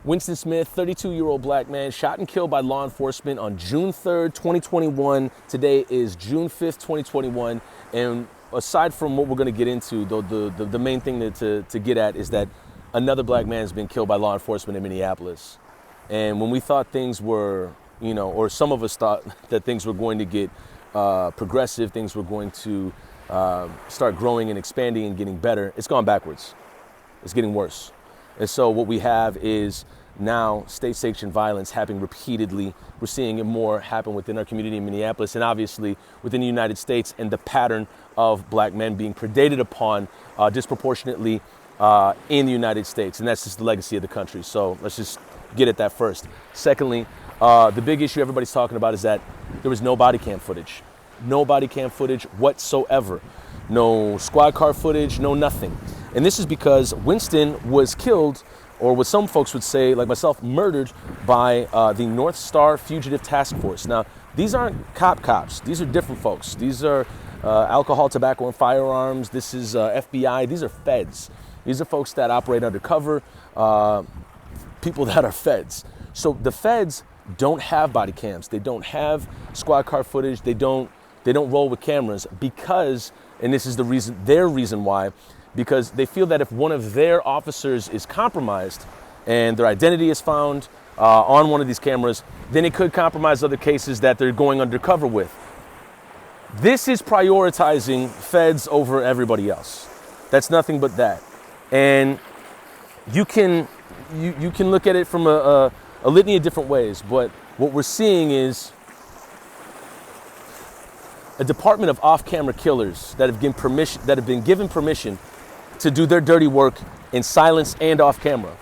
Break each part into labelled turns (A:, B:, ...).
A: Winston Smith, 32-year-old black man, shot and killed by law enforcement on June 3rd, 2021. Today is June 5th, 2021. And aside from what we're going to get into, the main thing to get at is that another black man has been killed by law enforcement in Minneapolis. And when we thought things were, or some of us thought that things were going to get progressive, things were going to start growing and expanding and getting better, it's gone backwards. It's getting worse. And so what we have is now state-sanctioned violence happening repeatedly. We're seeing it more happen within our community in Minneapolis and obviously within the United States, and the pattern of black men being predated upon disproportionately in the United States. And that's just the legacy of the country. So let's just get at that first. Secondly, the big issue everybody's talking about is that there was no body cam footage. No body cam footage whatsoever. No squad car footage, no nothing. And this is because Winston was killed, or what some folks would say, like myself, murdered by the North Star Fugitive Task Force. Now, these aren't cops. These are different folks. These are alcohol, tobacco, and firearms. This is FBI. These are feds. These are folks that operate undercover, people that are feds. So the feds don't have body cams. They don't have squad car footage. They don't roll with cameras because, and this is their reason why, because they feel that if one of their officers is compromised and their identity is found on one of these cameras, then it could compromise other cases that they're going undercover with. This is prioritizing feds over everybody else. That's nothing but that. And you can look at it from a litany of different ways, but what we're seeing is a department of off-camera killers that have been given permission to do their dirty work in silence and off camera.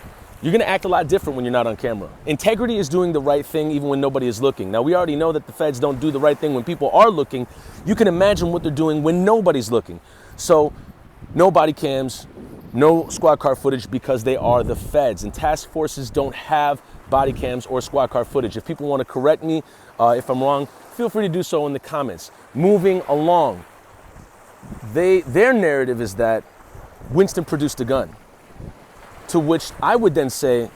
A: You're gonna act a lot different when you're not on camera. Integrity is doing the right thing even when nobody is looking. Now, we already know that the feds don't do the right thing when people are looking. You can imagine what they're doing when nobody's looking. So, no body cams, no squad car footage, because they are the feds. And task forces don't have body cams or squad car footage. If people wanna correct me if I'm wrong, feel free to do so in the comments. Moving along, their narrative is that Winston produced a gun, to which I would then say,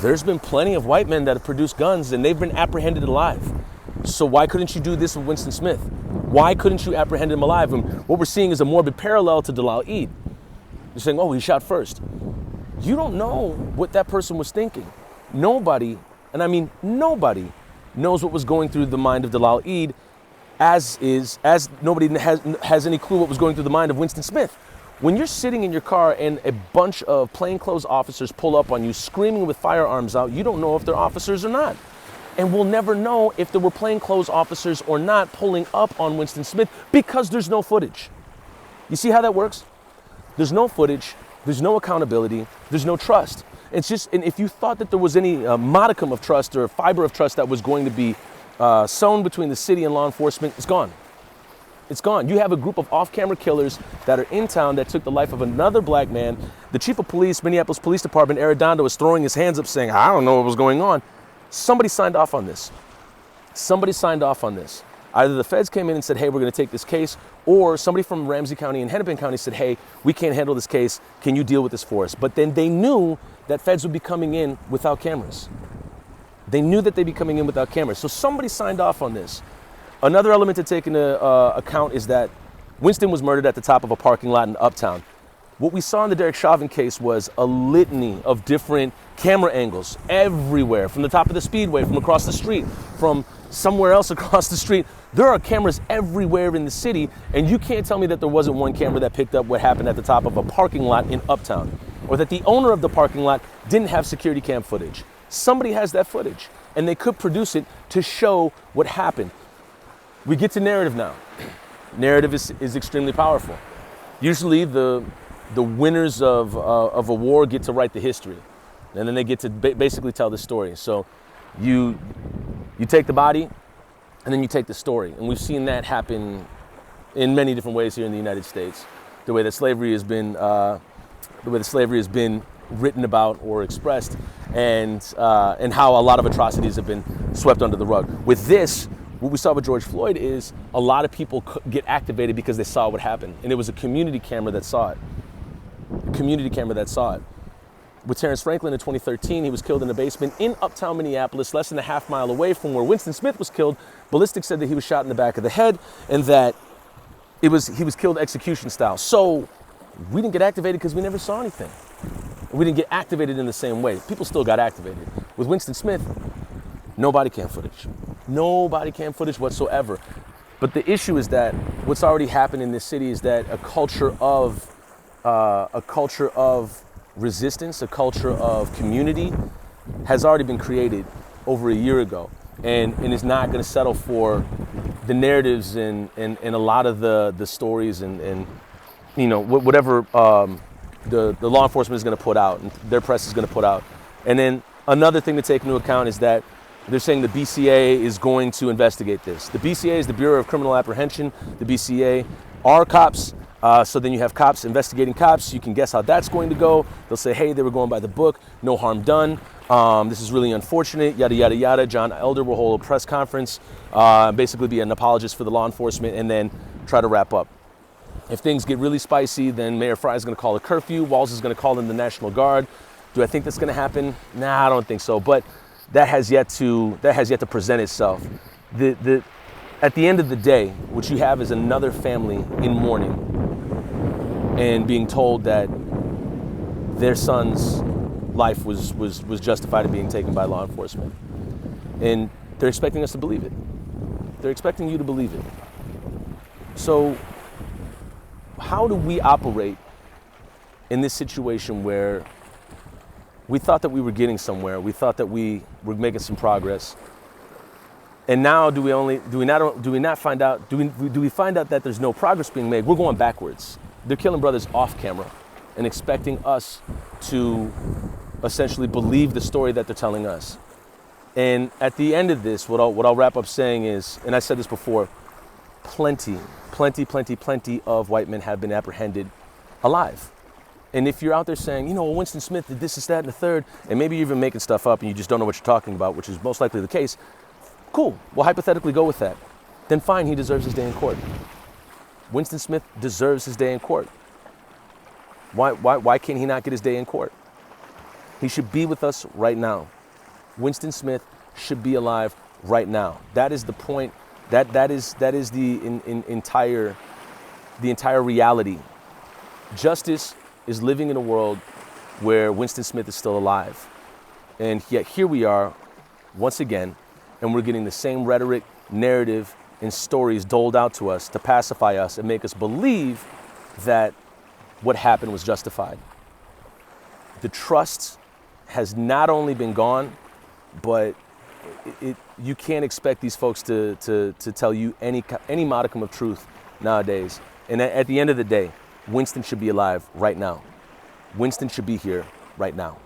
A: there's been plenty of white men that have produced guns and they've been apprehended alive. So why couldn't you do this with Winston Smith? Why couldn't you apprehend him alive? And what we're seeing is a morbid parallel to Dalal Eid. You're saying, oh, he shot first. You don't know what that person was thinking. Nobody, and I mean nobody, knows what was going through the mind of Dalal Eid, as nobody has any clue what was going through the mind of Winston Smith. When you're sitting in your car and a bunch of plainclothes officers pull up on you screaming with firearms out, you don't know if they're officers or not. And we'll never know if there were plainclothes officers or not pulling up on Winston Smith because there's no footage. You see how that works? There's no footage, there's no accountability, there's no trust. It's just, and if you thought that there was any modicum of trust or fiber of trust that was going to be sown between the city and law enforcement, it's gone. It's gone. You have a group of off-camera killers that are in town that took the life of another black man. The chief of police, Minneapolis Police Department, Arredondo, is throwing his hands up saying, I don't know what was going on. Somebody signed off on this. Somebody signed off on this. Either the feds came in and said, hey, we're going to take this case, or somebody from Ramsey County and Hennepin County said, hey, we can't handle this case. Can you deal with this for us? But then they knew that feds would be coming in without cameras. They knew that they'd be coming in without cameras. So somebody signed off on this. Another element to take into account is that Winston was murdered at the top of a parking lot in Uptown. What we saw in the Derek Chauvin case was a litany of different camera angles everywhere, from the top of the speedway, from across the street, from somewhere else across the street. There are cameras everywhere in the city, and you can't tell me that there wasn't one camera that picked up what happened at the top of a parking lot in Uptown, or that the owner of the parking lot didn't have security cam footage. Somebody has that footage, and they could produce it to show what happened. We get to narrative now. Narrative is extremely powerful. Usually the winners of a war get to write the history, and then they get to basically tell the story. So you take the body, and then you take the story. And we've seen that happen in many different ways here in the United States. The way that slavery has been written about or expressed, and how a lot of atrocities have been swept under the rug. With this, what we saw with George Floyd is a lot of people get activated because they saw what happened. And it was a community camera that saw it. A community camera that saw it. with Terrence Franklin in 2013. He was killed in a basement in Uptown Minneapolis, less than a half mile away from where Winston Smith was killed. Ballistics said that he was shot in the back of the head and that he was killed execution style. So we didn't get activated because we never saw anything. We didn't get activated in the same way. People still got activated. With Winston Smith, no body cam footage. No body cam footage whatsoever. But the issue is that what's already happened in this city is that a culture of resistance, a culture of community has already been created over a year ago, and is not going to settle for the narratives and a lot of the stories and you know, whatever the law enforcement is going to put out and their press is going to put out. And then another thing to take into account is that they're saying the BCA is going to investigate this. The BCA is the Bureau of Criminal Apprehension. The BCA are cops. So then you have cops investigating cops. You can guess how that's going to go. They'll say, hey, they were going by the book. No harm done. This is really unfortunate, yada, yada, yada. John Elder will hold a press conference, basically be an apologist for the law enforcement, and then try to wrap up. If things get really spicy, then Mayor Fry is going to call a curfew. Walz is going to call in the National Guard. Do I think that's going to happen? Nah, I don't think so. But that has yet to present itself. At the end of the day, what you have is another family in mourning and being told that their son's life was justified in being taken by law enforcement. And they're expecting us to believe it. They're expecting you to believe it. So how do we operate in this situation where we thought that we were getting somewhere, we thought that we were making some progress, and now do we find out that there's no progress being made? We're going backwards. They're killing brothers off camera and expecting us to essentially believe the story that they're telling us. And at the end of this, what I'll wrap up saying is, and I said this before, plenty of white men have been apprehended alive. And if you're out there saying, you know, well, Winston Smith did this, that, and the third, and maybe you're even making stuff up and you just don't know what you're talking about, which is most likely the case, cool, we'll hypothetically go with that. Then fine, he deserves his day in court. Winston Smith deserves his day in court. Why can't he not get his day in court? He should be with us right now. Winston Smith should be alive right now. That is the point. That is the entire reality. Justice is living in a world where Winston Smith is still alive. And yet here we are once again, and we're getting the same rhetoric, narrative, and stories doled out to us to pacify us and make us believe that what happened was justified. The trust has not only been gone, but you can't expect these folks to tell you any modicum of truth nowadays. And at the end of the day, Winston should be alive right now. Winston should be here right now.